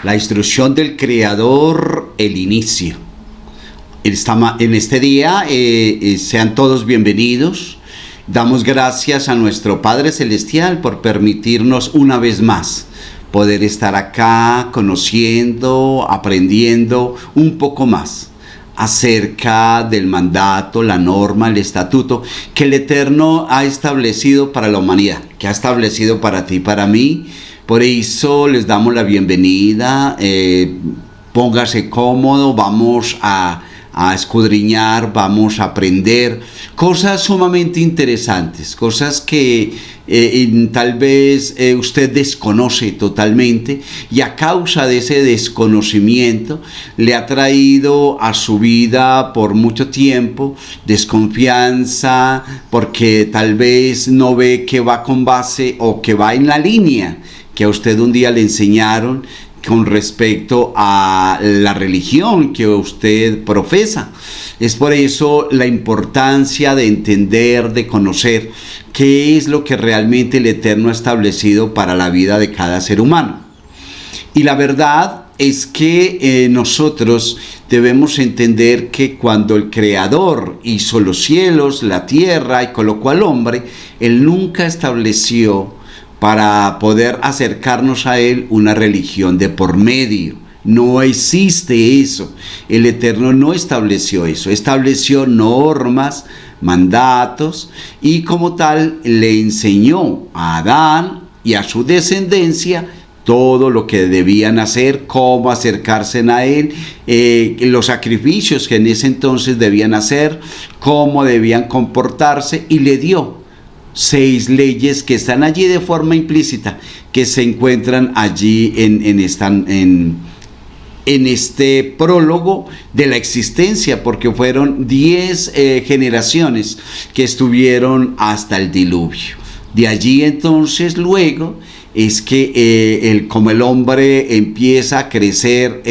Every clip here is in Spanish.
La instrucción del Creador, el inicio. En este día sean todos bienvenidos. Damos gracias a nuestro Padre Celestial por permitirnos una vez más poder estar acá conociendo, aprendiendo un poco más acerca del mandato, la norma, el estatuto que el Eterno ha establecido para la humanidad, que ha establecido para ti y para mí. Por eso les damos la bienvenida. Póngase cómodo, vamos a escudriñar, vamos a aprender cosas sumamente interesantes, cosas que tal vez usted desconoce totalmente, y a causa de ese desconocimiento le ha traído a su vida por mucho tiempo desconfianza, porque tal vez no ve que va con base o que va en la línea que a usted un día le enseñaron con respecto a la religión que usted profesa. Es por eso la importancia de entender, de conocer qué es lo que realmente el Eterno ha establecido para la vida de cada ser humano. Y la verdad es que nosotros debemos entender que cuando el Creador hizo los cielos, la tierra y colocó al hombre, Él nunca estableció para poder acercarnos a Él una religión de por medio. No existe eso. El Eterno no estableció eso. Estableció normas, mandatos, y como tal le enseñó a Adán y a su descendencia todo lo que debían hacer, cómo acercarse a Él, los sacrificios que en ese entonces debían hacer, cómo debían comportarse, y le dio 6 leyes que están allí de forma implícita, que se encuentran allí en este prólogo de la existencia, porque fueron 10 generaciones que estuvieron hasta el diluvio. De allí entonces luego es que como el hombre empieza a crecer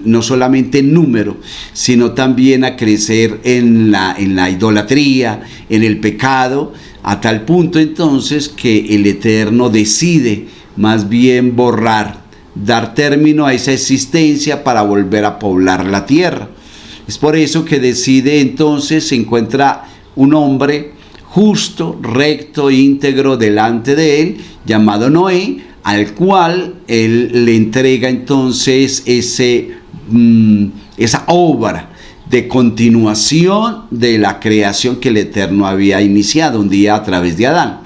no solamente en número, sino también a crecer en la idolatría, en el pecado, a tal punto entonces que el Eterno decide más bien borrar, dar término a esa existencia para volver a poblar la tierra. Es por eso que decide entonces, se encuentra un hombre justo, recto, íntegro delante de él, llamado Noé, al cual él le entrega entonces esa obra de continuación de la creación que el Eterno había iniciado un día a través de Adán.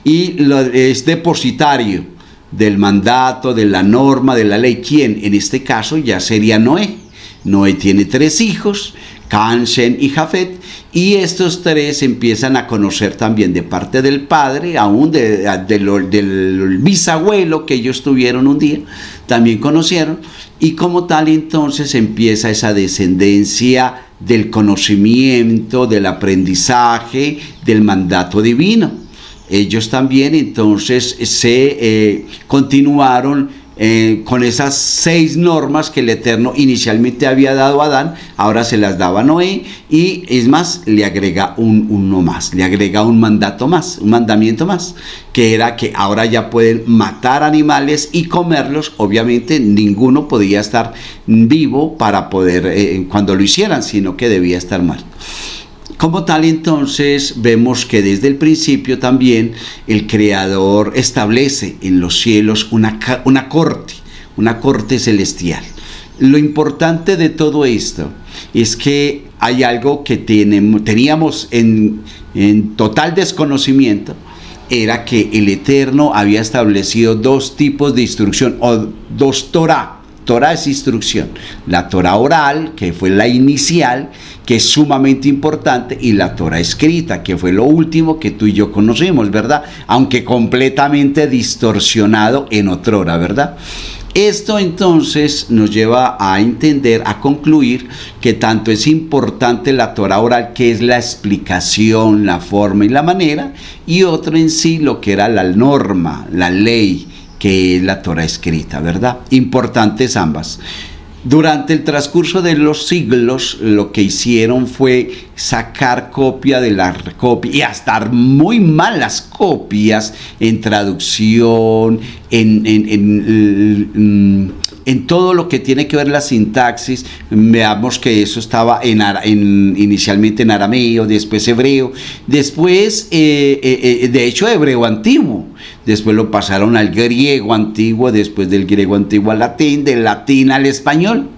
Y es depositario del mandato, de la norma, de la ley. ¿Quién? En este caso ya sería Noé. Noé tiene 3 hijos, Can, Shem y Jafet, y estos 3 empiezan a conocer también de parte del padre, aún del bisabuelo que ellos tuvieron un día, también conocieron, y como tal entonces empieza esa descendencia del conocimiento, del aprendizaje, del mandato divino. Ellos también entonces se continuaron con esas 6 normas que el Eterno inicialmente había dado a Adán, ahora se las daba a Noé, y es más, le agrega uno más, le agrega un mandato más, un mandamiento más, que era que ahora ya pueden matar animales y comerlos. Obviamente ninguno podía estar vivo para poder, cuando lo hicieran, sino que debía estar muerto. Como tal, entonces, vemos que desde el principio también el Creador establece en los cielos una corte celestial. Lo importante de todo esto es que hay algo que teníamos en total desconocimiento, era que el Eterno había establecido 2 tipos de instrucción, o 2 Torah. Torah es instrucción, la Torah oral, que fue la inicial, que es sumamente importante, y la Torah escrita, que fue lo último que tú y yo conocemos, ¿verdad? Aunque completamente distorsionado en otrora, ¿verdad? Esto entonces nos lleva a entender, a concluir que tanto es importante la Torah oral, que es la explicación, la forma y la manera, y otro en sí lo que era la norma, la ley, que es la Torah escrita, ¿verdad? Importantes ambas. Durante el transcurso de los siglos, lo que hicieron fue sacar copia de la copia, y hasta muy malas copias en traducción, en todo lo que tiene que ver la sintaxis, veamos que eso estaba inicialmente en arameo, después hebreo, después, de hecho, hebreo antiguo. Después lo pasaron al griego antiguo, después del griego antiguo al latín, del latín al español.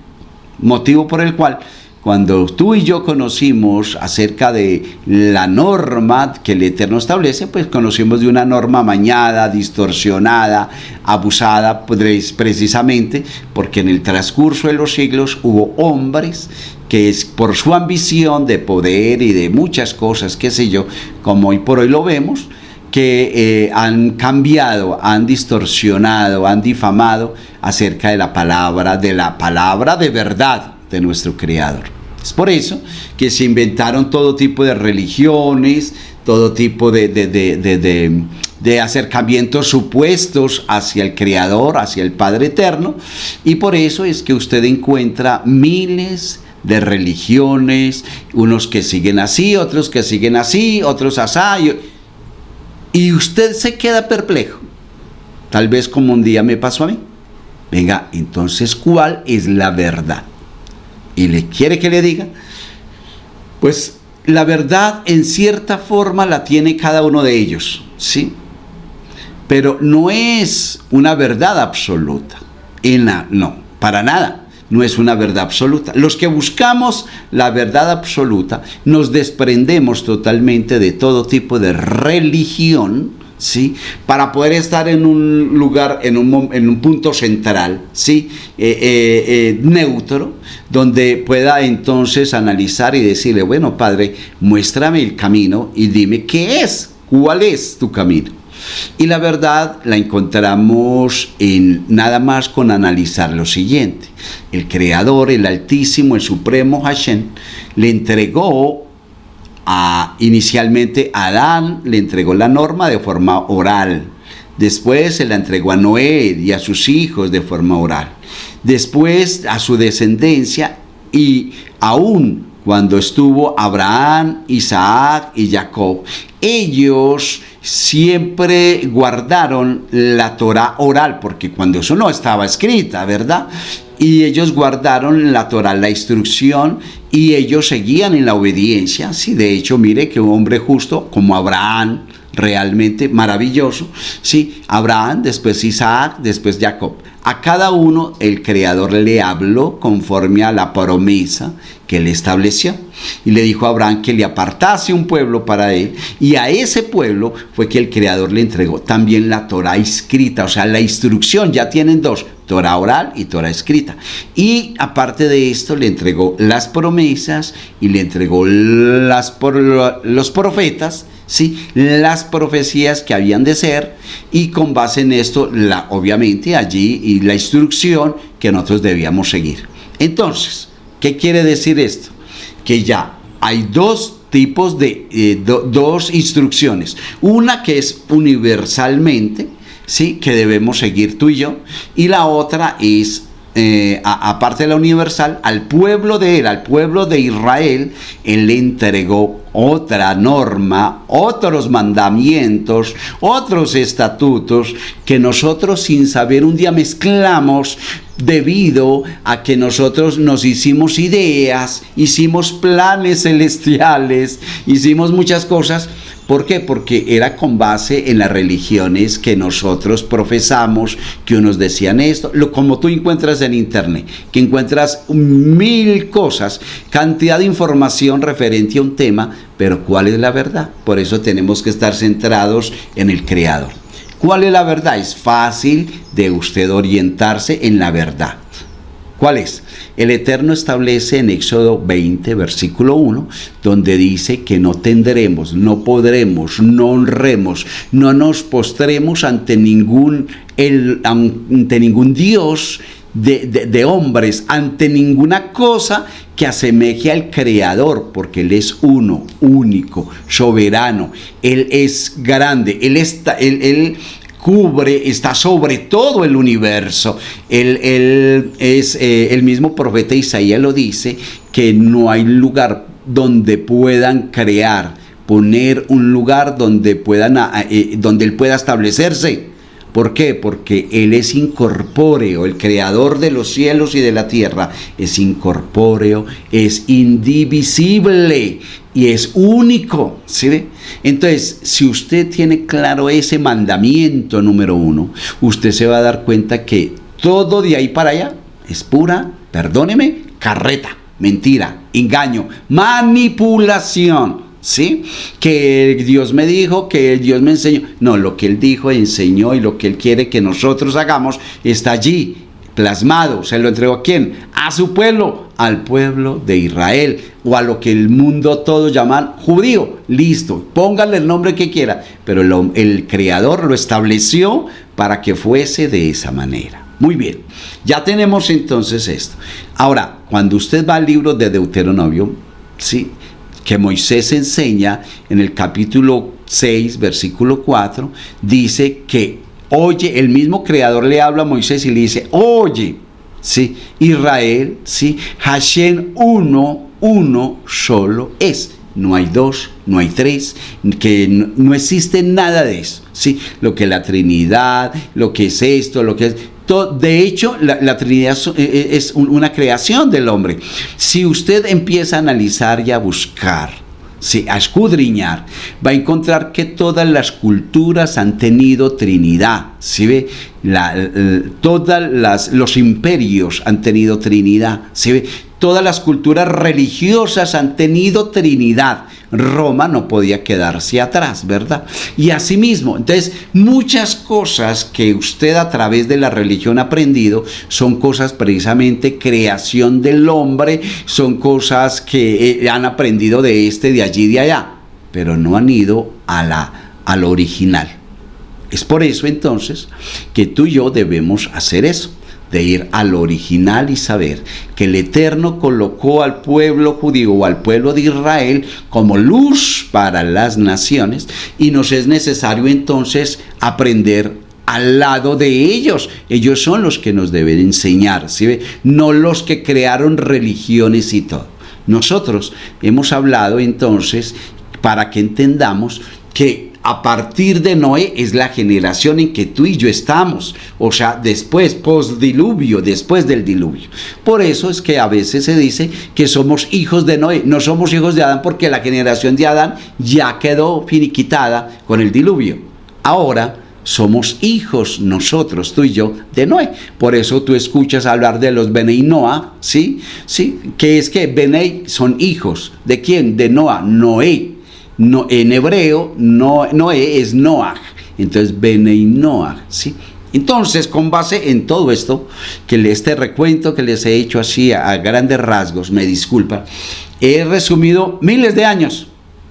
Motivo por el cual, cuando tú y yo conocimos acerca de la norma que el Eterno establece, pues conocimos de una norma amañada, distorsionada, abusada, pues precisamente porque en el transcurso de los siglos hubo hombres que por su ambición de poder y de muchas cosas, qué sé yo, como hoy por hoy lo vemos, que han cambiado, han distorsionado, han difamado acerca de la palabra de verdad de nuestro Creador. Es por eso que se inventaron todo tipo de religiones, todo tipo de acercamientos supuestos hacia el Creador, hacia el Padre Eterno, y por eso es que usted encuentra miles de religiones, unos que siguen así, otros que siguen así, otros asá, y usted se queda perplejo, tal vez como un día me pasó a mí. Venga, entonces, ¿cuál es la verdad? Y le quiere que le diga, pues la verdad en cierta forma la tiene cada uno de ellos, ¿sí? Pero no es una verdad absoluta, no, para nada. No es una verdad absoluta. Los que buscamos la verdad absoluta nos desprendemos totalmente de todo tipo de religión, ¿sí? Para poder estar en un lugar, en un punto central, ¿sí? Neutro, donde pueda entonces analizar y decirle, bueno, Padre, muéstrame el camino y dime qué es, cuál es tu camino. Y la verdad la encontramos en nada más con analizar lo siguiente. El Creador, el Altísimo, el Supremo Hashem, le entregó inicialmente a Adán, le entregó la norma de forma oral. Después se la entregó a Noé y a sus hijos de forma oral. Después a su descendencia, y aún cuando estuvo Abraham, Isaac y Jacob, ellos siempre guardaron la Torá oral, porque cuando eso no estaba escrita, ¿verdad? Y ellos guardaron la Torá, la instrucción, y ellos seguían en la obediencia. Sí, de hecho, mire que un hombre justo como Abraham, realmente maravilloso, sí, Abraham, después Isaac, después Jacob. A cada uno el Creador le habló conforme a la promesa que él estableció. Y le dijo a Abraham que le apartase un pueblo para él. Y a ese pueblo fue que el Creador le entregó también la Torá escrita. O sea, la instrucción, ya tienen dos, Torá oral y Torá escrita. Y aparte de esto le entregó las promesas y le entregó los profetas, ¿sí? Las profecías que habían de ser, y con base en esto, obviamente allí, y la instrucción que nosotros debíamos seguir. Entonces, ¿qué quiere decir esto? Que ya hay dos tipos de dos instrucciones. Una que es universalmente, ¿sí?, que debemos seguir tú y yo, y la otra es aparte de la universal, al pueblo de él, al pueblo de Israel, él le entregó otra norma, otros mandamientos, otros estatutos que nosotros sin saber un día mezclamos debido a que nosotros nos hicimos ideas, hicimos planes celestiales, hicimos muchas cosas. ¿Por qué? Porque era con base en las religiones que nosotros profesamos, que unos decían esto, como tú encuentras en internet, que encuentras 1000 cosas, cantidad de información referente a un tema, pero ¿cuál es la verdad? Por eso tenemos que estar centrados en el Creador. ¿Cuál es la verdad? Es fácil de usted orientarse en la verdad. ¿Cuál es? El Eterno establece en Éxodo 20, versículo 1, donde dice que no tendremos, no podremos, no honremos, no nos postremos ante ningún Dios de hombres, ante ninguna cosa que asemeje al Creador, porque Él es uno, único, soberano, Él es grande, Él está sobre todo el universo. Él es el mismo profeta Isaías lo dice, que no hay lugar donde puedan poner un lugar donde Él pueda establecerse, ¿Por qué? Porque Él es incorpóreo, el creador de los cielos y de la tierra es incorpóreo, es indivisible y es único, ¿sí ve? Entonces, si usted tiene claro ese mandamiento número 1, usted se va a dar cuenta que todo de ahí para allá es pura, perdóneme, carreta, mentira, engaño, manipulación. ¿Sí? Que Dios me dijo, que Dios me enseñó. No, lo que Él dijo, enseñó y lo que Él quiere que nosotros hagamos está allí, plasmado. ¿Se lo entregó a quién? A su pueblo, al pueblo de Israel, o a lo que el mundo todo llaman judío. Listo, póngale el nombre que quiera, pero el Creador lo estableció para que fuese de esa manera. Muy bien, ya tenemos entonces esto. Ahora, cuando usted va al libro de Deuteronomio, ¿sí?, que Moisés enseña en el capítulo 6, versículo 4, dice que, oye, el mismo Creador le habla a Moisés y le dice, oye, ¿sí?, Israel, ¿sí?, Hashem uno solo es. No hay dos, no hay tres, que no existe nada de eso, ¿sí? Lo que es la Trinidad, lo que es esto, lo que es... De hecho, la Trinidad es una creación del hombre. Si usted empieza a analizar y a buscar, ¿sí?, a escudriñar, va a encontrar que todas las culturas han tenido Trinidad. ¿Sí ve? Los imperios han tenido Trinidad. ¿Sí ve? Todas las culturas religiosas han tenido Trinidad. Roma no podía quedarse atrás, ¿verdad? Y asimismo, entonces, muchas cosas que usted a través de la religión ha aprendido son cosas precisamente creación del hombre, son cosas que han aprendido de allí, de allá, pero no han ido a lo original. Es por eso entonces que tú y yo debemos hacer eso, de ir al original y saber que el Eterno colocó al pueblo judío o al pueblo de Israel como luz para las naciones, y nos es necesario entonces aprender al lado de ellos. Ellos son los que nos deben enseñar, ¿sí ve? No los que crearon religiones y todo. Nosotros hemos hablado entonces para que entendamos que a partir de Noé es la generación en que tú y yo estamos, o sea, después, postdiluvio, después del diluvio. Por eso es que a veces se dice que somos hijos de Noé, no somos hijos de Adán, porque la generación de Adán ya quedó finiquitada con el diluvio. Ahora somos hijos nosotros, tú y yo, de Noé. Por eso tú escuchas hablar de los Benei Noah, ¿sí? ¿Sí? Que es que Benei son hijos, ¿de quién? De Noah, Noé. No, en hebreo, Noé es Noah, entonces Benei Noah, ¿sí? Entonces, con base en todo esto, este recuento que les he hecho así a grandes rasgos, me disculpa, he resumido miles de años,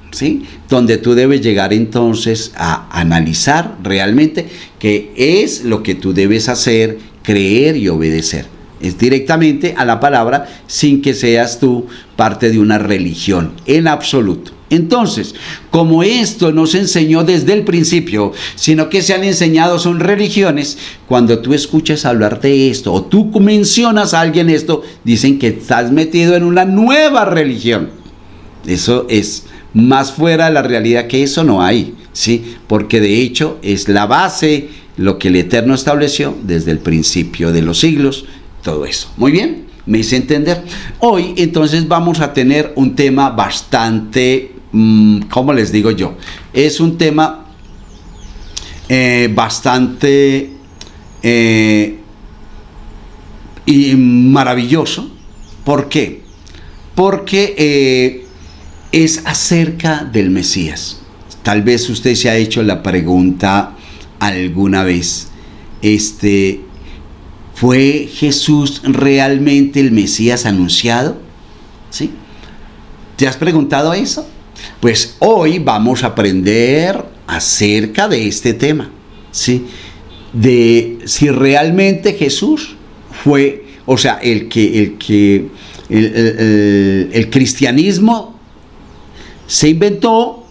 ¿sí?, donde tú debes llegar entonces a analizar realmente qué es lo que tú debes hacer, creer y obedecer. Es directamente a la palabra, sin que seas tú parte de una religión, en absoluto. Entonces, como esto no se enseñó desde el principio, sino que se han enseñado son religiones, cuando tú escuchas hablar de esto o tú mencionas a alguien esto, dicen que estás metido en una nueva religión. Eso es más fuera de la realidad, que eso no hay, ¿sí? Porque de hecho es la base, lo que el Eterno estableció desde el principio de los siglos, todo eso. Muy bien, me hice entender. Hoy entonces vamos a tener un tema bastante, ¿cómo les digo yo? Es un tema bastante y maravilloso. ¿Por qué? Porque es acerca del Mesías. Tal vez usted se ha hecho la pregunta alguna vez, ¿fue Jesús realmente el Mesías anunciado? ¿Sí? ¿Te has preguntado eso? Pues hoy vamos a aprender acerca de este tema, ¿sí? De si realmente Jesús fue, o sea, el cristianismo se inventó,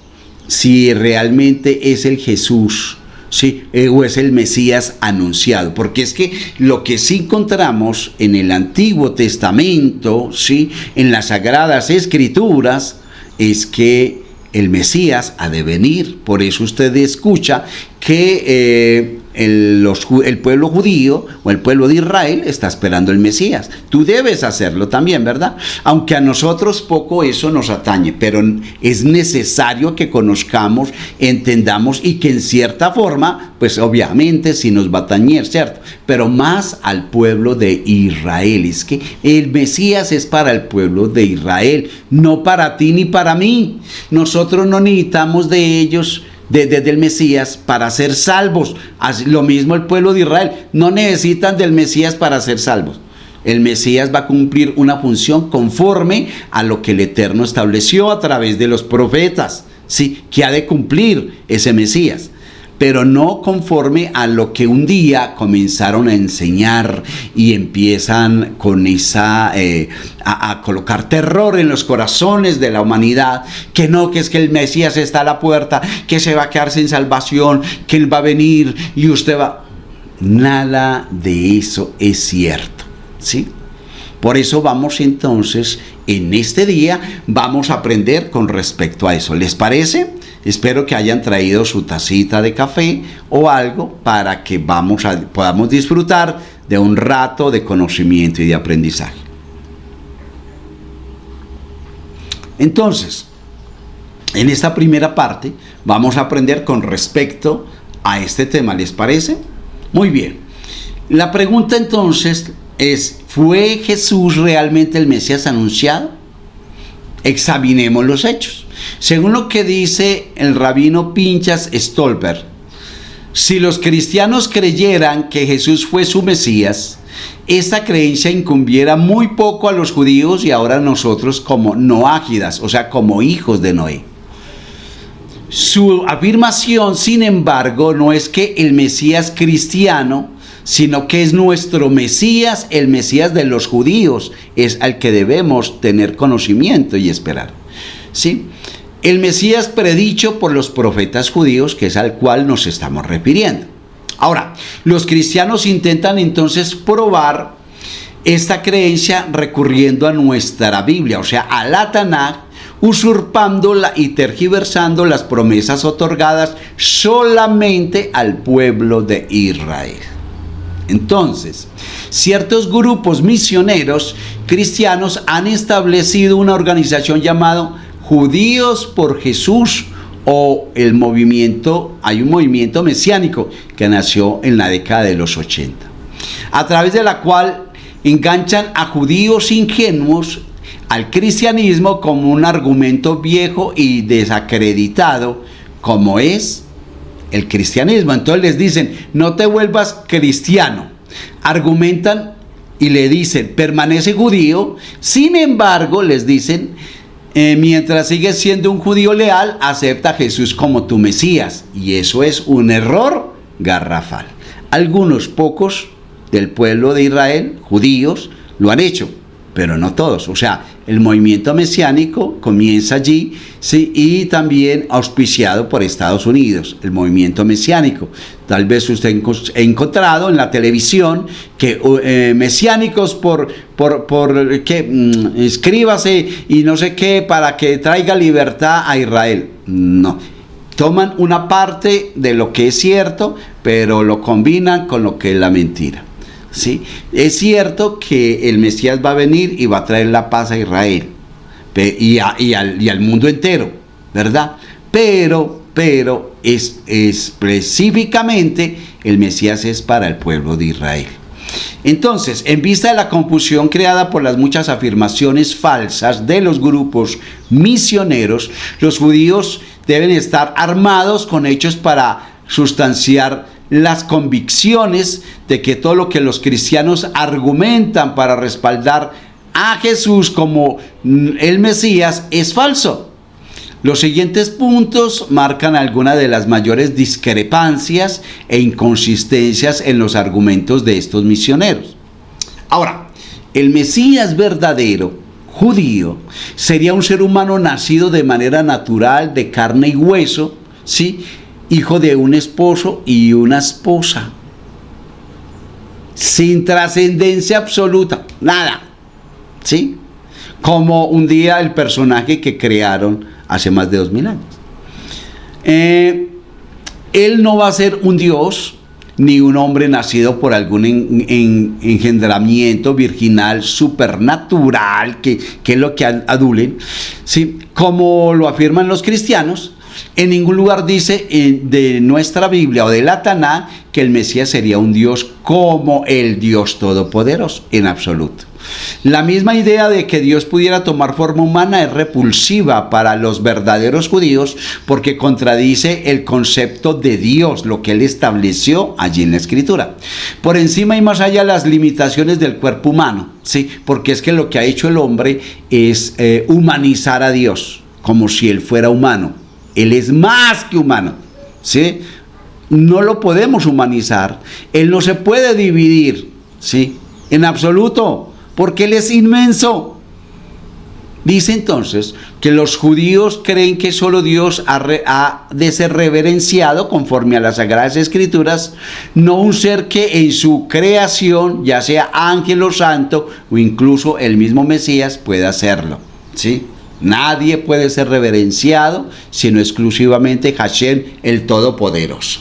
si realmente es el Jesús, ¿sí?, o es el Mesías anunciado. Porque es que lo que sí encontramos en el Antiguo Testamento, ¿sí?, en las Sagradas Escrituras, es que el Mesías ha de venir. Por eso usted escucha que el pueblo judío o el pueblo de Israel está esperando el Mesías. Tú debes hacerlo también, ¿verdad? Aunque a nosotros poco eso nos atañe, pero es necesario que conozcamos, entendamos y que en cierta forma, pues obviamente sí nos va a atañer, ¿cierto? Pero más al pueblo de Israel. Es que el Mesías es para el pueblo de Israel, no para ti ni para mí. Nosotros no necesitamos de ellos, del Mesías, para ser salvos. Lo mismo el pueblo de Israel, no necesitan del Mesías para ser salvos. El Mesías va a cumplir una función conforme a lo que el Eterno estableció a través de los profetas, ¿sí? Que ha de cumplir ese Mesías, pero no conforme a lo que un día comenzaron a enseñar y empiezan con esa a colocar terror en los corazones de la humanidad, que no, que es que el Mesías está a la puerta, que se va a quedar sin salvación, que Él va a venir y usted va... Nada de eso es cierto, ¿sí? Por eso vamos entonces, en este día, vamos a aprender con respecto a eso. ¿Les parece? Espero que hayan traído su tacita de café o algo para que podamos disfrutar de un rato de conocimiento y de aprendizaje. Entonces, en esta primera parte vamos a aprender con respecto a este tema. ¿Les parece? Muy bien. La pregunta entonces es, ¿fue Jesús realmente el Mesías anunciado? Examinemos los hechos. Según lo que dice el rabino Pinchas Stolper, si los cristianos creyeran que Jesús fue su Mesías, esta creencia incumbiera muy poco a los judíos y ahora a nosotros como noágidas, o sea, como hijos de Noé. Su afirmación, sin embargo, no es que el Mesías cristiano, sino que es nuestro Mesías, el Mesías de los judíos, es al que debemos tener conocimiento y esperar. ¿Sí? El Mesías predicho por los profetas judíos, que es al cual nos estamos refiriendo. Ahora, los cristianos intentan entonces probar esta creencia recurriendo a nuestra Biblia, o sea, a la Tanaj, usurpándola y tergiversando las promesas otorgadas solamente al pueblo de Israel. Entonces, ciertos grupos misioneros cristianos han establecido una organización llamada Judíos por Jesús, o hay un movimiento mesiánico que nació en la década de los 80, a través de la cual enganchan a judíos ingenuos al cristianismo como un argumento viejo y desacreditado, como es el cristianismo. Entonces les dicen, no te vuelvas cristiano. Argumentan y le dicen, permanece judío. Sin embargo, les dicen, mientras sigues siendo un judío leal, acepta a Jesús como tu Mesías. Y eso es un error garrafal. Algunos pocos del pueblo de Israel, judíos, lo han hecho, pero no todos. O sea, el movimiento mesiánico comienza allí, ¿sí? Y también auspiciado por Estados Unidos, el movimiento mesiánico. Tal vez usted ha encontrado en la televisión que mesiánicos escríbase y no sé qué para que traiga libertad a Israel. No. Toman una parte de lo que es cierto, pero lo combinan con lo que es la mentira. ¿Sí? Es cierto que el Mesías va a venir y va a traer la paz a Israel y al mundo entero, ¿verdad? Pero específicamente el Mesías es para el pueblo de Israel. Entonces, en vista de la confusión creada por las muchas afirmaciones falsas de los grupos misioneros, los judíos deben estar armados con hechos para sustanciar las convicciones de que todo lo que los cristianos argumentan para respaldar a Jesús como el Mesías es falso. Los siguientes puntos marcan algunas de las mayores discrepancias e inconsistencias en los argumentos de estos misioneros. Ahora, el Mesías verdadero, judío, sería un ser humano nacido de manera natural, de carne y hueso, ¿sí? Hijo de un esposo y una esposa, sin trascendencia absoluta, nada, ¿sí? Como un día el personaje que crearon hace más de 2000 años. Él no va a ser un Dios, ni un hombre nacido por algún engendramiento virginal supernatural, que es lo que adulen, ¿sí? Como lo afirman los cristianos. En ningún lugar dice de nuestra Biblia o de la Taná que el Mesías sería un Dios como el Dios Todopoderoso, en absoluto. La misma idea de que Dios pudiera tomar forma humana es repulsiva para los verdaderos judíos porque contradice el concepto de Dios, lo que Él estableció allí en la Escritura. Por encima y más allá de las limitaciones del cuerpo humano, ¿sí? Porque es que lo que ha hecho el hombre es humanizar a Dios, como si Él fuera humano. Él es más que humano, ¿sí? No lo podemos humanizar. Él no se puede dividir, ¿sí? En absoluto, porque Él es inmenso. Dice entonces que los judíos creen que solo Dios ha de ser reverenciado conforme a las Sagradas Escrituras, no un ser que en su creación, ya sea ángel o santo, o incluso el mismo Mesías, pueda hacerlo, ¿sí? Nadie puede ser reverenciado sino exclusivamente Hashem, el Todopoderoso.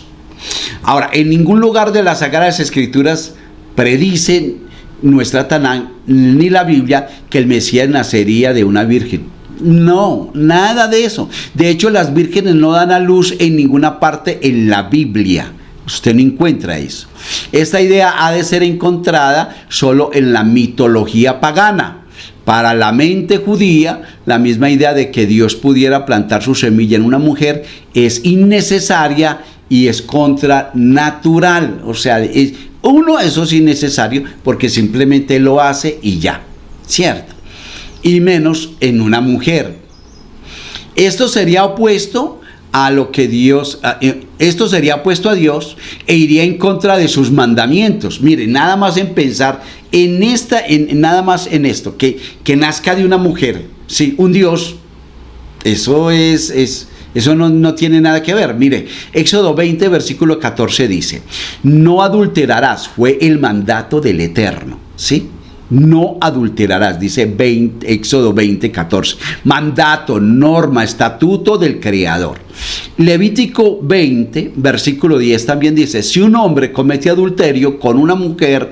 Ahora, en ningún lugar de las Sagradas Escrituras predicen nuestra Tanán ni la Biblia que el Mesías nacería de una virgen. No, nada de eso. De hecho, las vírgenes no dan a luz en ninguna parte en la Biblia. Usted no encuentra eso. Esta idea ha de ser encontrada solo en la mitología pagana. Para la mente judía, la misma idea de que Dios pudiera plantar su semilla en una mujer es innecesaria y es contranatural. O sea, eso es innecesario porque simplemente lo hace y ya, ¿cierto? Y menos en una mujer. Esto sería opuesto a lo que esto sería opuesto a Dios e iría en contra de sus mandamientos. Miren, nada más en pensar nada más en esto, que nazca de una mujer, sí, un Dios, eso eso no tiene nada que ver. Mire, Éxodo 20, versículo 14 dice: no adulterarás, fue el mandato del Eterno, ¿sí? No adulterarás, dice Éxodo 20, 14. Mandato, norma, estatuto del Creador. Levítico 20, versículo 10 también dice: si un hombre comete adulterio con una mujer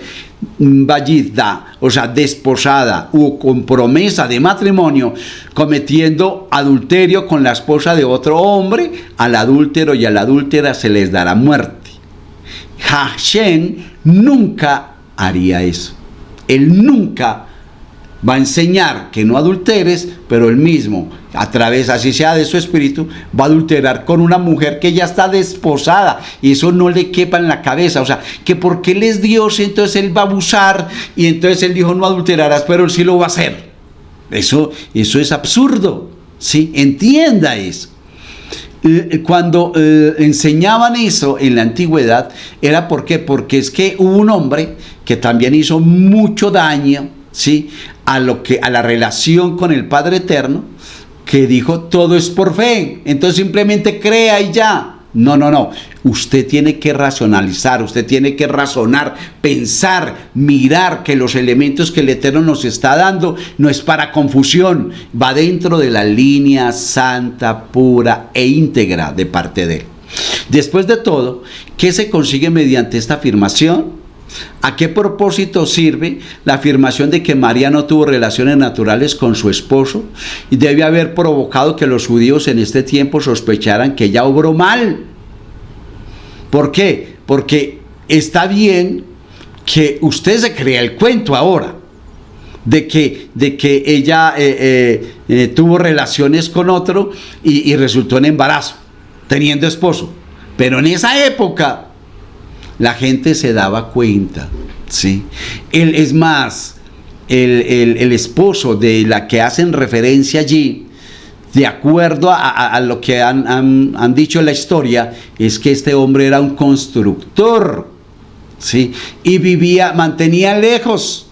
vallida, o sea, desposada o con promesa de matrimonio, cometiendo adulterio con la esposa de otro hombre, al adúltero y a la adúltera se les dará muerte. Hashem nunca haría eso. Él nunca va a enseñar que no adulteres, pero él mismo, a través, así sea de su espíritu, va a adulterar con una mujer que ya está desposada, y eso no le quepa en la cabeza. O sea, que porque él es Dios, entonces él va a abusar, y entonces él dijo no adulterarás, pero él sí lo va a hacer. Eso es absurdo, ¿sí? Entienda eso. Cuando enseñaban eso en la antigüedad, era porque es que hubo un hombre que también hizo mucho daño, ¿sí? a la relación con el Padre Eterno, que dijo todo es por fe, entonces simplemente crea y ya. No, usted tiene que racionalizar, usted tiene que razonar, pensar, mirar que los elementos que el Eterno nos está dando no es para confusión, va dentro de la línea santa, pura e íntegra de parte de él. Después de todo, ¿qué se consigue mediante esta afirmación? ¿A qué propósito sirve la afirmación de que María no tuvo relaciones naturales con su esposo? Y debe haber provocado que los judíos en este tiempo sospecharan que ella obró mal. ¿Por qué? Porque está bien que usted se crea el cuento ahora de que ella tuvo relaciones con otro y resultó en embarazo, teniendo esposo. Pero en esa época la gente se daba cuenta, ¿sí? Es más, el esposo de la que hacen referencia allí, de acuerdo a lo que han dicho en la historia, es que este hombre era un constructor, ¿sí? Y mantenía lejos.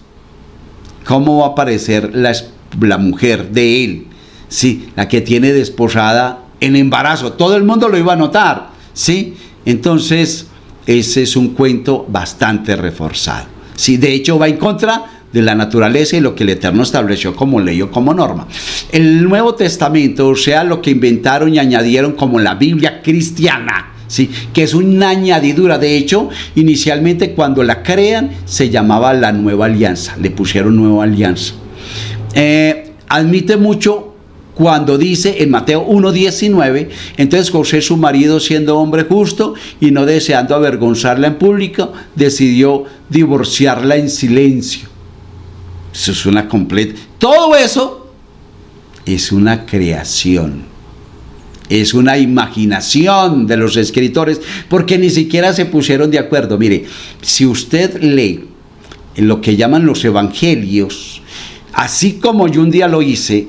¿Cómo va a aparecer la mujer de él? Sí, la que tiene desposada en embarazo. Todo el mundo lo iba a notar, ¿sí? Entonces, ese es un cuento bastante reforzado. Sí, de hecho va en contra de la naturaleza y lo que el Eterno estableció como ley o como norma. El Nuevo Testamento, o sea, lo que inventaron y añadieron como la Biblia cristiana, ¿sí? Que es una añadidura. De hecho, inicialmente cuando la crean se llamaba la Nueva Alianza, le pusieron Nueva Alianza. Admite mucho cuando dice en Mateo 1:19, entonces José, su marido, siendo hombre justo y no deseando avergonzarla en público, decidió divorciarla en silencio. Eso es una completa... Todo eso es una creación. Es una imaginación de los escritores, porque ni siquiera se pusieron de acuerdo. Mire, si usted lee en lo que llaman los evangelios, así como yo un día lo hice,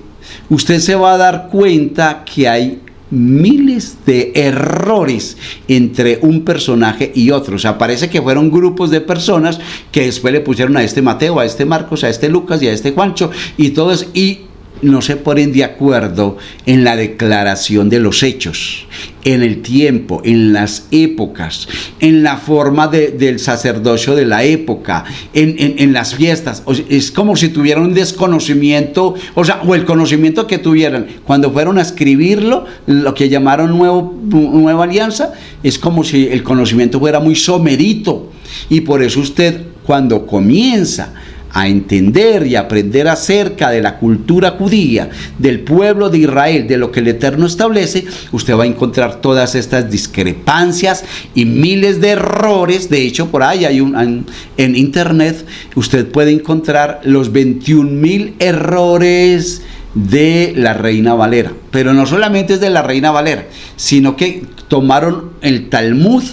usted se va a dar cuenta que hay miles de errores entre un personaje y otro. O sea, parece que fueron grupos de personas que después le pusieron a este Mateo, a este Marcos, a este Lucas y a este Juancho, y todos, y no se ponen de acuerdo en la declaración de los hechos, en el tiempo, en las épocas, en la forma del sacerdocio de la época, en las fiestas. O sea, es como si tuvieran un desconocimiento, o el conocimiento que tuvieran cuando fueron a escribirlo, lo que llamaron Nueva Alianza, es como si el conocimiento fuera muy somerito. Y por eso usted, cuando comienza a entender y aprender acerca de la cultura judía, del pueblo de Israel, de lo que el Eterno establece, usted va a encontrar todas estas discrepancias y miles de errores. De hecho, por ahí hay en internet, usted puede encontrar los 21,000 errores de la Reina Valera. Pero no solamente es de la Reina Valera, sino que tomaron el Talmud,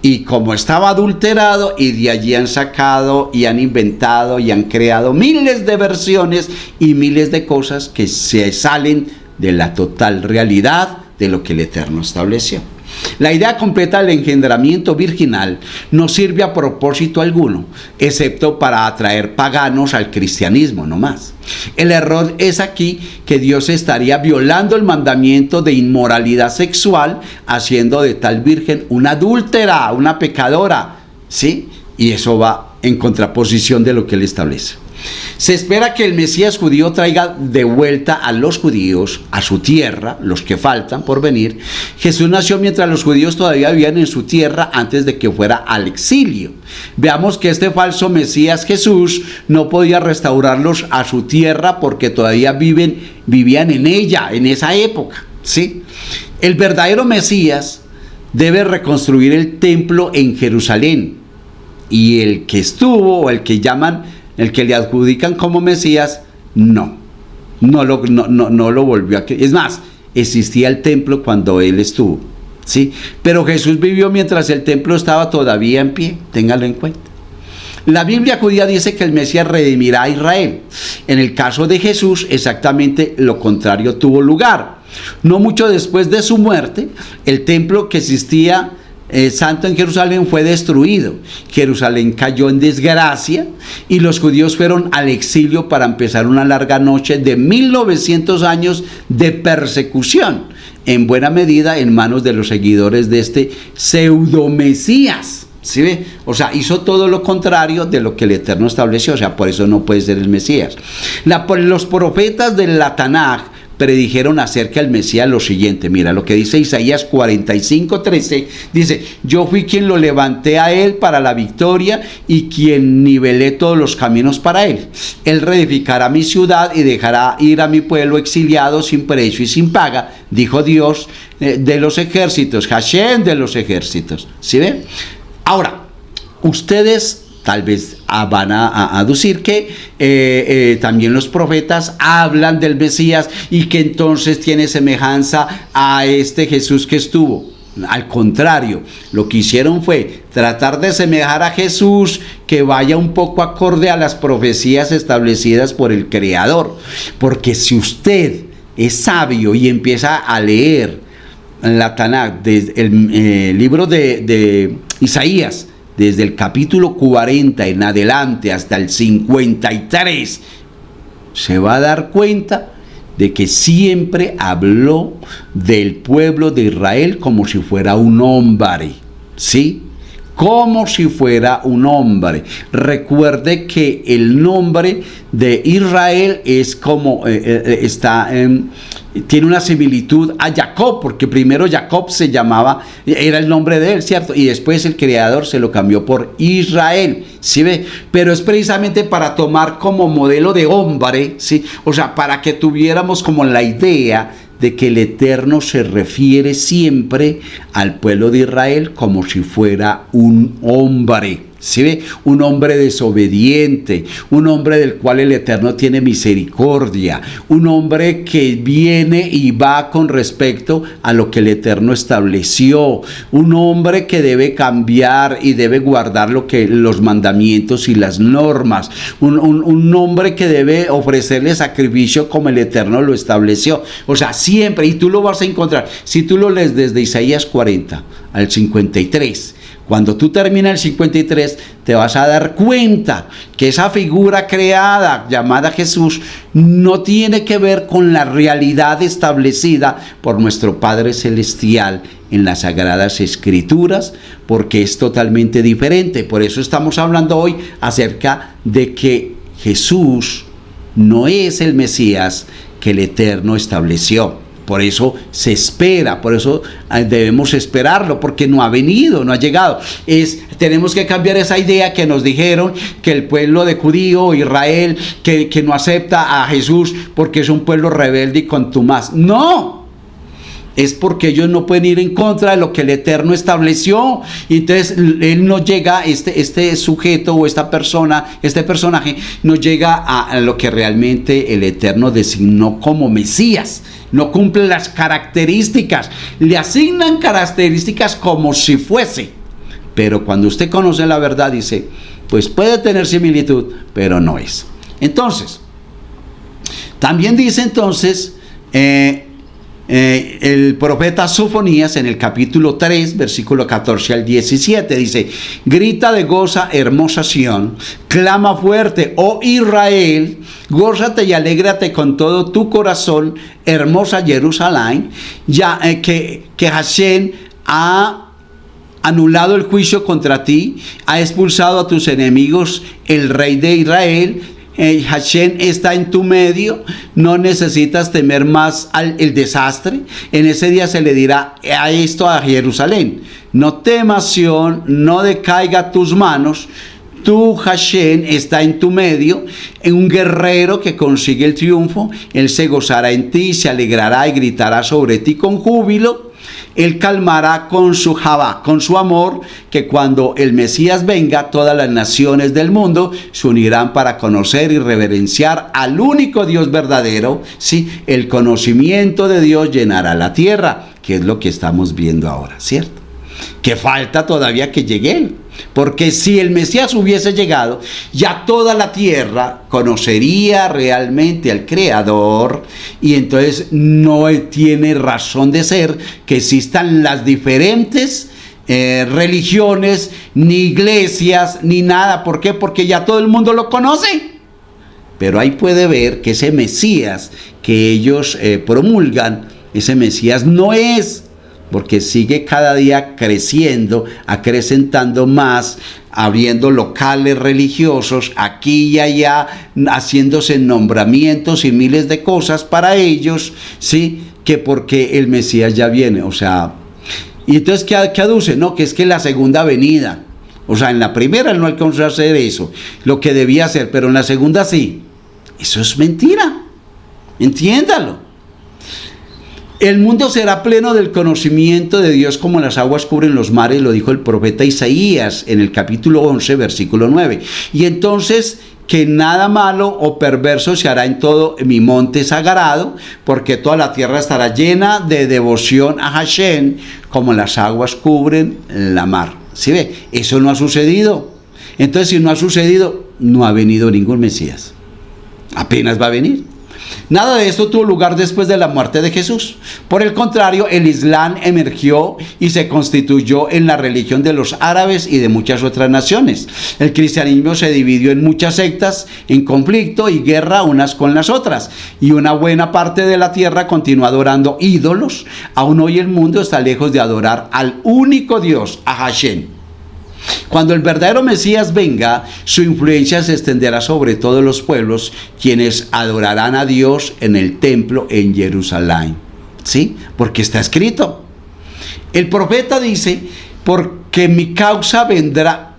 y como estaba adulterado, y de allí han sacado y han inventado y han creado miles de versiones y miles de cosas que se salen de la total realidad de lo que el Eterno estableció. La idea completa del engendramiento virginal no sirve a propósito alguno, excepto para atraer paganos al cristianismo, no más. El error es aquí que Dios estaría violando el mandamiento de inmoralidad sexual, haciendo de tal virgen una adúltera, una pecadora, ¿sí? Y eso va en contraposición de lo que Él establece. Se espera que el Mesías judío traiga de vuelta a los judíos a su tierra, los que faltan por venir. Jesús nació mientras los judíos todavía vivían en su tierra, antes de que fuera al exilio. Veamos que este falso Mesías Jesús no podía restaurarlos a su tierra porque todavía vivían en ella, en esa época, ¿sí? El verdadero Mesías debe reconstruir el templo en Jerusalén, y el que estuvo, o el que le adjudican como Mesías, no lo volvió a creer. Es más, existía el templo cuando él estuvo, ¿sí? Pero Jesús vivió mientras el templo estaba todavía en pie, téngalo en cuenta. La Biblia judía dice que el Mesías redimirá a Israel. En el caso de Jesús, exactamente lo contrario tuvo lugar. No mucho después de su muerte, el templo que existía santo en Jerusalén fue destruido. Jerusalén cayó en desgracia y los judíos fueron al exilio para empezar una larga noche de 1900 años de persecución, en buena medida en manos de los seguidores de este pseudo-mesías. ¿Sí ve? O sea, hizo todo lo contrario de lo que el Eterno estableció. O sea, por eso no puede ser el Mesías. Los profetas de la Tanaj predijeron acerca del Mesías lo siguiente. Mira lo que dice Isaías 45:13. Dice: yo fui quien lo levanté a él para la victoria y quien nivelé todos los caminos para él. Él reedificará mi ciudad y dejará ir a mi pueblo exiliado sin precio y sin paga, dijo Dios de los ejércitos, Hashem de los ejércitos. ¿Sí ven? Ahora, ustedes tal vez van a aducir que también los profetas hablan del Mesías y que entonces tiene semejanza a este Jesús que estuvo. Al contrario, lo que hicieron fue tratar de semejar a Jesús que vaya un poco acorde a las profecías establecidas por el Creador. Porque si usted es sabio y empieza a leer la Tanaj, desde el libro de Isaías, desde el capítulo 40 en adelante hasta el 53, se va a dar cuenta de que siempre habló del pueblo de Israel como si fuera un hombre, ¿sí? Como si fuera un hombre. Recuerde que el nombre de Israel es como está tiene una similitud a Jacob, porque primero Jacob se llamaba, era el nombre de él, ¿cierto? Y después el Creador se lo cambió por Israel, ¿sí ve? Pero es precisamente para tomar como modelo de hombre, ¿sí? O sea, para que tuviéramos como la idea de que el Eterno se refiere siempre al pueblo de Israel como si fuera un hombre, ¿sí ve? Un hombre desobediente, un hombre del cual el Eterno tiene misericordia, un hombre que viene y va con respecto a lo que el Eterno estableció, un hombre que debe cambiar y debe guardar los mandamientos y las normas, un hombre que debe ofrecerle sacrificio como el Eterno lo estableció. O sea, siempre, y tú lo vas a encontrar, si tú lo lees desde Isaías 40 al 53, cuando tú terminas el 53, te vas a dar cuenta que esa figura creada llamada Jesús no tiene que ver con la realidad establecida por nuestro Padre Celestial en las Sagradas Escrituras, porque es totalmente diferente. Por eso estamos hablando hoy acerca de que Jesús no es el Mesías que el Eterno estableció. Por eso se espera, por eso debemos esperarlo, porque no ha venido, no ha llegado. Tenemos que cambiar esa idea que nos dijeron que el pueblo de judío, Israel, que no acepta a Jesús porque es un pueblo rebelde y contumaz. ¡No! Es porque ellos no pueden ir en contra de lo que el Eterno estableció. Y entonces él no llega, este sujeto o esta persona, este personaje, no llega a lo que realmente el Eterno designó como Mesías. No cumple las características, le asignan características como si fuese. Pero cuando usted conoce la verdad, dice, pues puede tener similitud, pero no es. Entonces, también dice entonces el profeta Sofonías en el capítulo 3, versículo 14 al 17, dice: grita de goza, hermosa Sión, clama fuerte, oh Israel, gózate y alégrate con todo tu corazón, hermosa Jerusalén, ya que Hashem ha anulado el juicio contra ti, ha expulsado a tus enemigos, el rey de Israel. Hashem está en tu medio, no necesitas temer más el desastre. En ese día se le dirá a esto a Jerusalén: no temas, Sión, no decaiga tus manos. Tú, Hashem, está en tu medio, en un guerrero que consigue el triunfo. Él se gozará en ti, se alegrará y gritará sobre ti con júbilo. Él calmará con su Jabá, con su amor, que cuando el Mesías venga, todas las naciones del mundo se unirán para conocer y reverenciar al único Dios verdadero. Sí, el conocimiento de Dios llenará la tierra, que es lo que estamos viendo ahora, ¿cierto? Que falta todavía que llegue Él. Porque si el Mesías hubiese llegado, ya toda la tierra conocería realmente al Creador, y entonces no tiene razón de ser que existan las diferentes religiones, ni iglesias, ni nada. ¿Por qué? Porque ya todo el mundo lo conoce. Pero ahí puede ver que ese Mesías que ellos promulgan, ese Mesías no es, porque sigue cada día creciendo, acrecentando más, abriendo locales religiosos aquí y allá, haciéndose nombramientos y miles de cosas para ellos, ¿sí? Que porque el Mesías ya viene, o sea, y entonces ¿qué aduce? No, que es que la segunda venida, o sea, en la primera él no alcanzó a hacer eso, lo que debía hacer, pero en la segunda sí. Eso es mentira, entiéndalo. El mundo será pleno del conocimiento de Dios como las aguas cubren los mares, lo dijo el profeta Isaías en el capítulo 11, versículo 9. Y entonces, que nada malo o perverso se hará en todo mi monte sagrado, porque toda la tierra estará llena de devoción a Hashem, como las aguas cubren la mar. ¿Sí ve? Eso no ha sucedido. Entonces, si no ha sucedido, no ha venido ningún Mesías. Apenas va a venir. Nada de esto tuvo lugar después de la muerte de Jesús. Por el contrario, el Islam emergió y se constituyó en la religión de los árabes y de muchas otras naciones. El cristianismo se dividió en muchas sectas, en conflicto y guerra unas con las otras. Y una buena parte de la tierra continúa adorando ídolos. Aún hoy el mundo está lejos de adorar al único Dios, a Hashem. Cuando el verdadero Mesías venga, su influencia se extenderá sobre todos los pueblos, quienes adorarán a Dios en el templo en Jerusalén. ¿Sí? Porque está escrito. El profeta dice, porque mi casa vendrá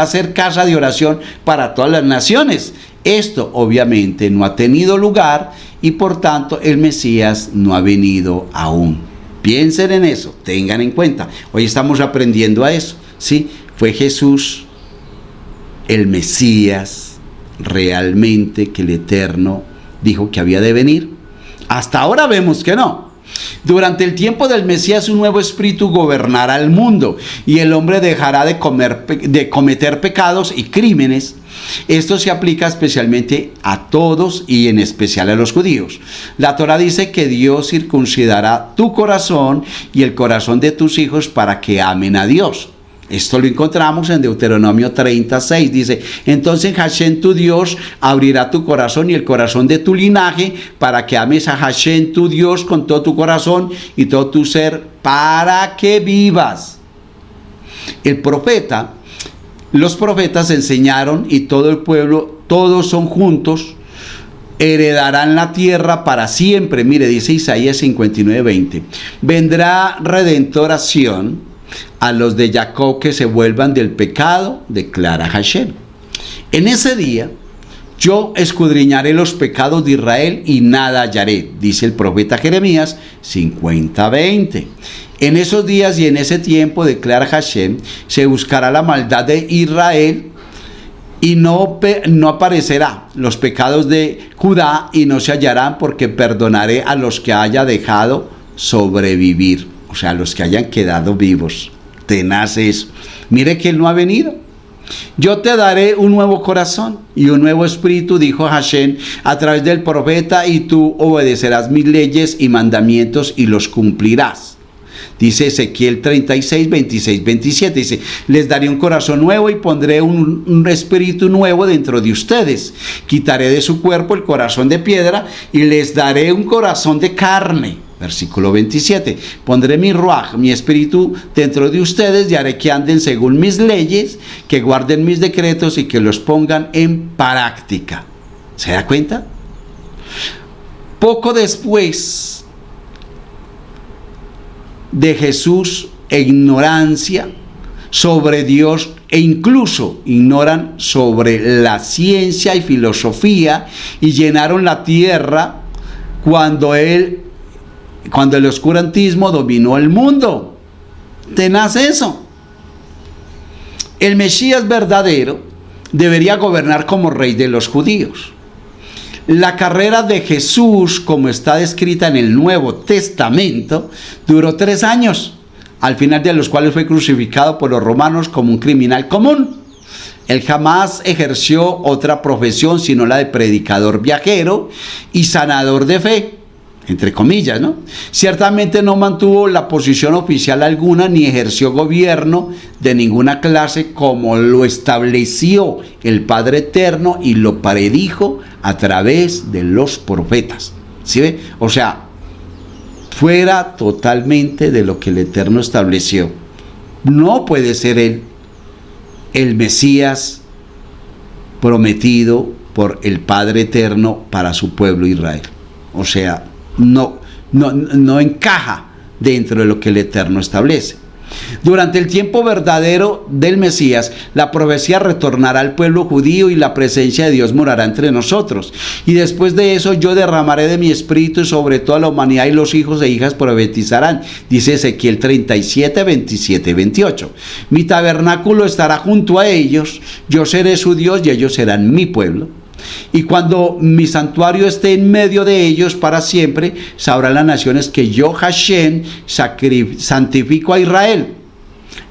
a ser casa de oración para todas las naciones. Esto obviamente no ha tenido lugar y por tanto el Mesías no ha venido aún. Piensen en eso, tengan en cuenta. Hoy estamos aprendiendo a eso, ¿sí? Fue Jesús, el Mesías, realmente que el Eterno dijo que había de venir. Hasta ahora vemos que no. Durante el tiempo del Mesías, un nuevo espíritu gobernará el mundo y el hombre dejará de cometer pecados y crímenes. Esto se aplica especialmente a todos y en especial a los judíos. La Torá dice que Dios circuncidará tu corazón y el corazón de tus hijos para que amen a Dios. Esto lo encontramos en Deuteronomio 36, dice, entonces Hashem tu Dios abrirá tu corazón y el corazón de tu linaje para que ames a Hashem tu Dios con todo tu corazón y todo tu ser para que vivas. Los profetas enseñaron y todo el pueblo, todos son juntos, heredarán la tierra para siempre. Mire, dice Isaías 59:20, vendrá redentoración a los de Jacob que se vuelvan del pecado, declara Hashem. En ese día yo escudriñaré los pecados de Israel y nada hallaré, dice el profeta Jeremías 50:20. En esos días y en ese tiempo, declara Hashem, se buscará la maldad de Israel y no aparecerá los pecados de Judá y no se hallarán, porque perdonaré a los que haya dejado sobrevivir, o sea, a los que hayan quedado vivos. Tenaz eso. Mire que él no ha venido. Yo te daré un nuevo corazón y un nuevo espíritu, dijo Hashem a través del profeta, y tú obedecerás mis leyes y mandamientos y los cumplirás. Dice Ezequiel 36, 26, 27, dice, les daré un corazón nuevo y pondré un espíritu nuevo dentro de ustedes. Quitaré de su cuerpo el corazón de piedra y les daré un corazón de carne. Versículo 27, pondré mi ruaj, mi espíritu dentro de ustedes y haré que anden según mis leyes, que guarden mis decretos y que los pongan en práctica. ¿Se da cuenta? Poco después de Jesús, ignorancia sobre Dios e incluso ignoran sobre la ciencia y filosofía y llenaron la tierra cuando el oscurantismo dominó el mundo. Tenaz eso. El Mesías verdadero debería gobernar como rey de los judíos. La carrera de Jesús, como está descrita en el Nuevo Testamento, duró 3 años, al final de los cuales fue crucificado por los romanos como un criminal común. Él jamás ejerció otra profesión sino la de predicador viajero y sanador de fe, entre comillas, ¿no? Ciertamente no mantuvo la posición oficial alguna ni ejerció gobierno de ninguna clase, como lo estableció el Padre Eterno y lo predijo a través de los profetas. ¿Sí ve? O sea, fuera totalmente de lo que el Eterno estableció. No puede ser él el Mesías prometido por el Padre Eterno para su pueblo Israel. O sea, no encaja dentro de lo que el Eterno establece. Durante el tiempo verdadero del Mesías, la profecía retornará al pueblo judío y la presencia de Dios morará entre nosotros. Y después de eso yo derramaré de mi espíritu sobre toda la humanidad y los hijos e hijas profetizarán. Dice Ezequiel 37, 27 y 28. Mi tabernáculo estará junto a ellos, yo seré su Dios y ellos serán mi pueblo. Y cuando mi santuario esté en medio de ellos para siempre, sabrán las naciones que yo, Hashem, santifico a Israel.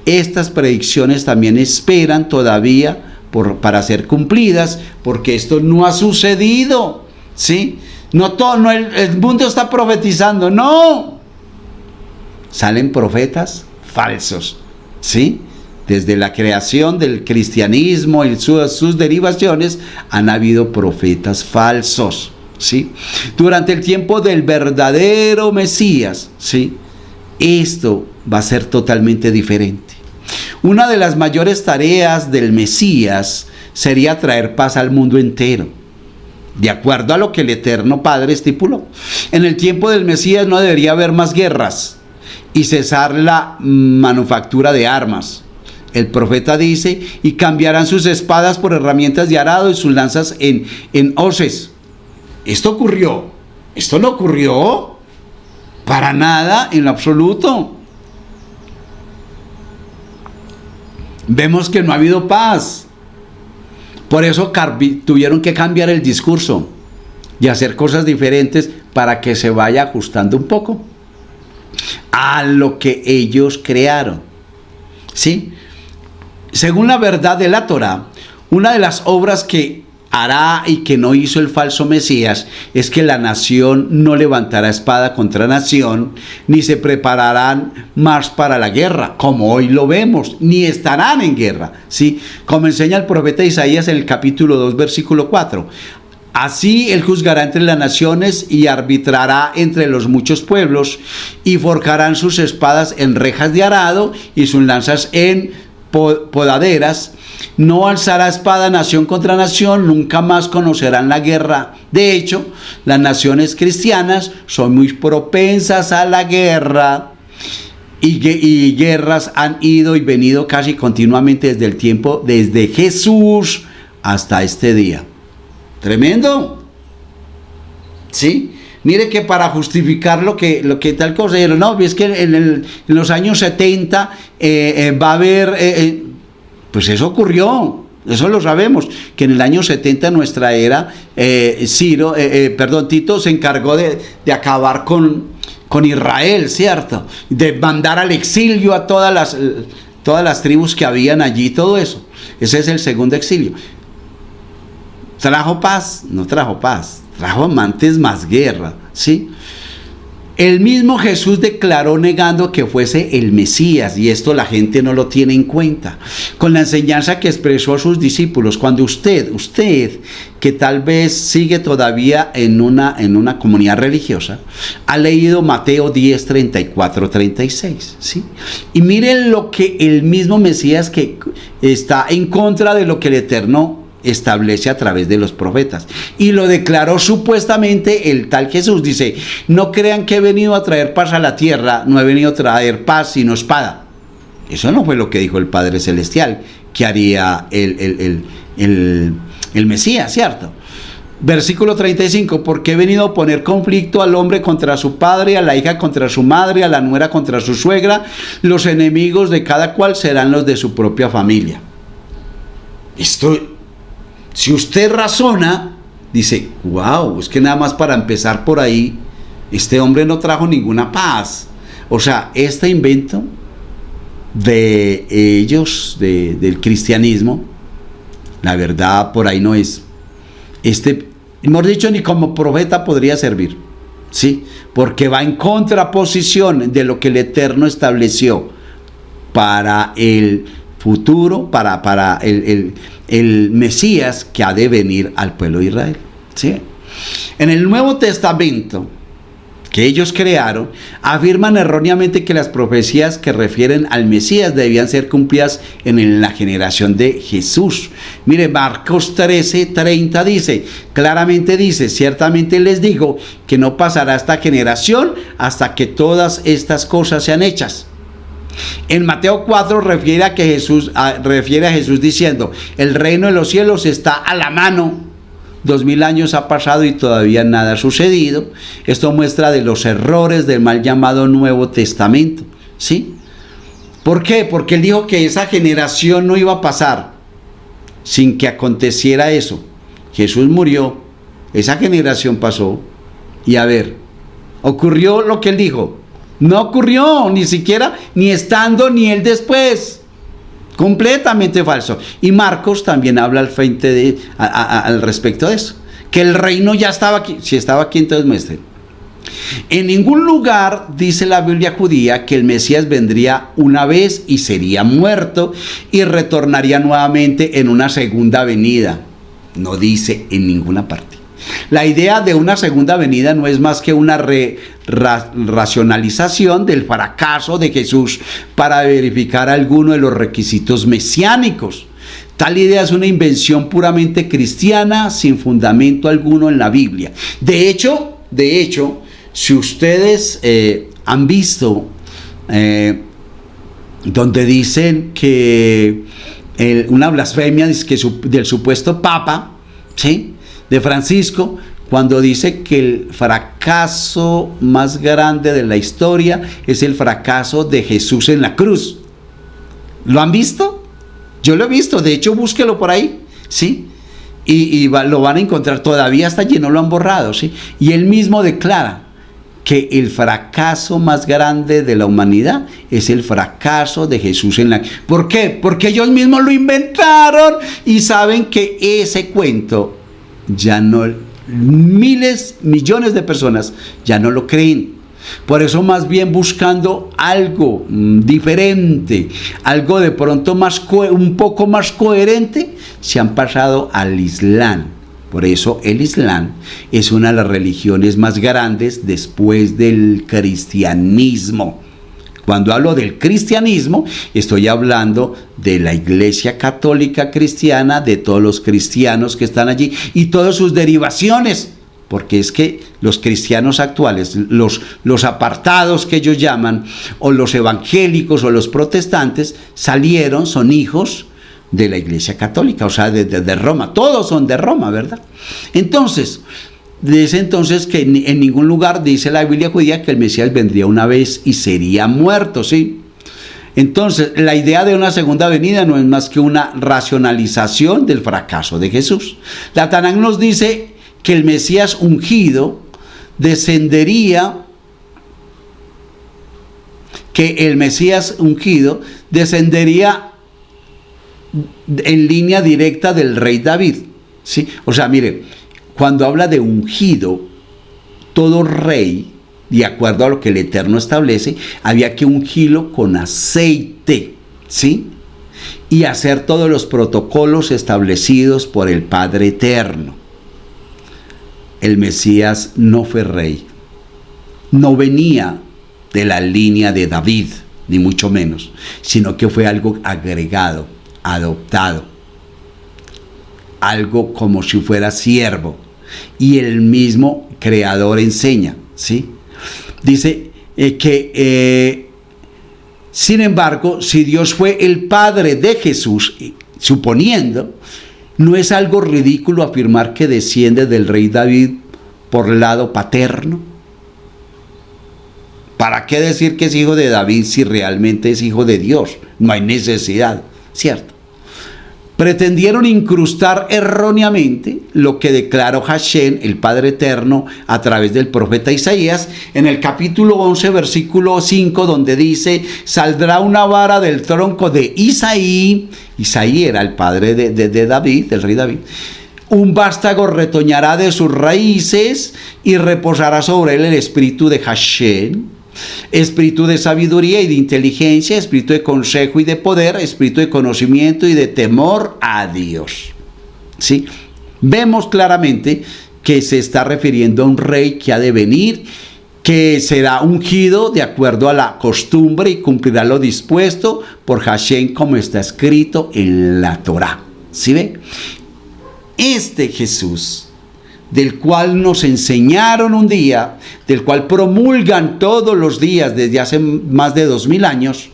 Estas predicciones también esperan todavía para ser cumplidas, porque esto no ha sucedido, ¿sí? No, el mundo está profetizando, no. Salen profetas falsos, ¿sí? Desde la creación del cristianismo y sus derivaciones han habido profetas falsos, ¿sí? Durante el tiempo del verdadero Mesías, ¿sí? Esto va a ser totalmente diferente. Una de las mayores tareas del Mesías sería traer paz al mundo entero, de acuerdo a lo que el Eterno Padre estipuló. En el tiempo del Mesías no debería haber más guerras y cesar la manufactura de armas. El profeta dice, y cambiarán sus espadas por herramientas de arado y sus lanzas en hoces. ¿Esto ocurrió? ¿Esto no ocurrió? Para nada, en lo absoluto. Vemos que no ha habido paz. Por eso tuvieron que cambiar el discurso y hacer cosas diferentes para que se vaya ajustando un poco a lo que ellos crearon. ¿Sí? Según la verdad de la Torá, una de las obras que hará y que no hizo el falso Mesías es que la nación no levantará espada contra nación, ni se prepararán más para la guerra, como hoy lo vemos, ni estarán en guerra, ¿sí? Como enseña el profeta Isaías en el capítulo 2, versículo 4. Así él juzgará entre las naciones y arbitrará entre los muchos pueblos, y forjarán sus espadas en rejas de arado y sus lanzas en podaderas. No alzará espada nación contra nación, nunca más conocerán la guerra. De hecho, las naciones cristianas son muy propensas a la guerra, y guerras han ido y venido casi continuamente desde Jesús hasta este día. Tremendo. ¿Sí? Mire que para justificar lo que tal cosa, no, es que en los años 70 va a haber, pues eso ocurrió, eso lo sabemos, que en el año 70 nuestra era, Tito se encargó de acabar con Israel, ¿cierto? De mandar al exilio a todas las tribus que habían allí, todo eso. Ese es el segundo exilio. ¿Trajo paz? No trajo paz. Trajo amantes más guerra, ¿sí? El mismo Jesús declaró negando que fuese el Mesías, y esto la gente no lo tiene en cuenta, con la enseñanza que expresó a sus discípulos. Cuando usted que tal vez sigue todavía en una comunidad religiosa, ha leído Mateo 10, 34, 36, ¿sí? Y miren lo que el mismo Mesías, que está en contra de lo que el Eterno establece a través de los profetas, y lo declaró supuestamente el tal Jesús. Dice: no crean que he venido a traer paz a la tierra, no he venido a traer paz sino espada. Eso no fue lo que dijo el Padre Celestial que haría el Mesías, ¿cierto? Versículo 35, porque he venido a poner conflicto al hombre contra su padre, a la hija contra su madre, a la nuera contra su suegra. Los enemigos de cada cual serán los de su propia familia. Si usted razona, dice: wow, es que nada más para empezar por ahí, este hombre no trajo ninguna paz. O sea, este invento de ellos, del cristianismo, la verdad por ahí no es. Hemos dicho, ni como profeta podría servir, ¿sí? Porque va en contraposición de lo que el Eterno estableció para el futuro, para el Mesías que ha de venir al pueblo de Israel, ¿sí? En el Nuevo Testamento que ellos crearon, afirman erróneamente que las profecías que refieren al Mesías debían ser cumplidas en la generación de Jesús. Mire, Marcos 13:30 claramente dice: ciertamente les digo que no pasará esta generación hasta que todas estas cosas sean hechas. En Mateo 4 refiere a Jesús diciendo: el reino de los cielos está a la mano. 2000 años ha pasado y todavía nada ha sucedido. Esto muestra de los errores del mal llamado Nuevo Testamento, ¿sí? ¿Por qué? Porque él dijo que esa generación no iba a pasar sin que aconteciera eso. Jesús murió, esa generación pasó, y a ver, ¿ocurrió lo que él dijo? No ocurrió, ni siquiera, ni estando ni él después. Completamente falso. Y Marcos también habla al frente al respecto de eso, que el reino ya estaba aquí. Si estaba aquí, entonces muestren. En ningún lugar dice la Biblia judía que el Mesías vendría una vez y sería muerto y retornaría nuevamente en una segunda venida. No dice en ninguna parte. La idea de una segunda venida no es más que una racionalización del fracaso de Jesús para verificar alguno de los requisitos mesiánicos. Tal idea es una invención puramente cristiana sin fundamento alguno en la Biblia. De hecho, si ustedes han visto donde dicen que una blasfemia del supuesto Papa, ¿sí?, de Francisco, cuando dice que el fracaso más grande de la historia es el fracaso de Jesús en la cruz. ¿Lo han visto? Yo lo he visto, de hecho búsquelo por ahí, ¿sí? Lo van a encontrar, todavía está allí, no lo han borrado, ¿sí? Y él mismo declara que el fracaso más grande de la humanidad es el fracaso de Jesús en la cruz. ¿Por qué? Porque ellos mismos lo inventaron y saben que ese cuento ya no, miles, millones de personas ya no lo creen. Por eso, más bien buscando algo diferente, algo de pronto un poco más coherente, se han pasado al Islam. Por eso el Islam es una de las religiones más grandes después del cristianismo. Cuando hablo del cristianismo, estoy hablando de la Iglesia Católica Cristiana, de todos los cristianos que están allí y todas sus derivaciones. Porque es que los cristianos actuales, los apartados que ellos llaman, o los evangélicos o los protestantes, son hijos de la Iglesia Católica, o sea, de Roma. Todos son de Roma, ¿verdad? Entonces, dice entonces que en ningún lugar dice la Biblia judía que el Mesías vendría una vez y sería muerto, ¿sí? Entonces, la idea de una segunda venida no es más que una racionalización del fracaso de Jesús. La Tanaj nos dice que el Mesías ungido descendería en línea directa del rey David, ¿sí? O sea, mire, cuando habla de ungido, todo rey, de acuerdo a lo que el Eterno establece, había que ungirlo con aceite, ¿sí?, y hacer todos los protocolos establecidos por el Padre Eterno. El Mesías no fue rey, no venía de la línea de David, ni mucho menos, sino que fue algo agregado, adoptado, algo como si fuera siervo. Y el mismo Creador enseña, ¿sí? Dice sin embargo, si Dios fue el Padre de Jesús, suponiendo, no es algo ridículo afirmar que desciende del rey David por lado paterno. ¿Para qué decir que es hijo de David si realmente es hijo de Dios? No hay necesidad, ¿cierto? Pretendieron incrustar erróneamente lo que declaró Hashem, el Padre Eterno, a través del profeta Isaías, en el capítulo 11, versículo 5, donde dice: saldrá una vara del tronco de Isaí. Isaí era el padre de David, del rey David. Un vástago retoñará de sus raíces y reposará sobre él el espíritu de Hashem, espíritu de sabiduría y de inteligencia, espíritu de consejo y de poder, espíritu de conocimiento y de temor a Dios. ¿Sí? Vemos claramente que se está refiriendo a un rey que ha de venir, que será ungido de acuerdo a la costumbre y cumplirá lo dispuesto por Hashem, como está escrito en la Torá. ¿Sí ve? Este Jesús, del cual nos enseñaron un día, del cual promulgan todos los días desde hace más de 2000 años,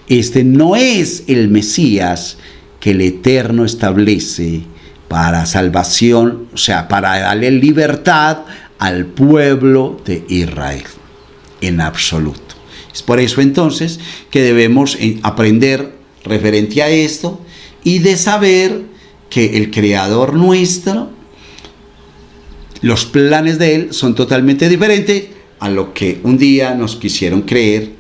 este no es el Mesías que el Eterno establece para salvación, o sea, para darle libertad al pueblo de Israel, en absoluto. Es por eso entonces que debemos aprender referente a esto y de saber que el Creador nuestro, los planes de Él son totalmente diferentes a lo que un día nos quisieron creer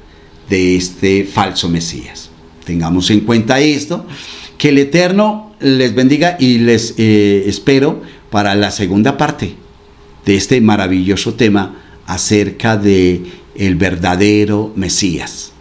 de este falso Mesías. Tengamos en cuenta esto, que el Eterno les bendiga y les espero para la segunda parte de este maravilloso tema acerca de el verdadero Mesías.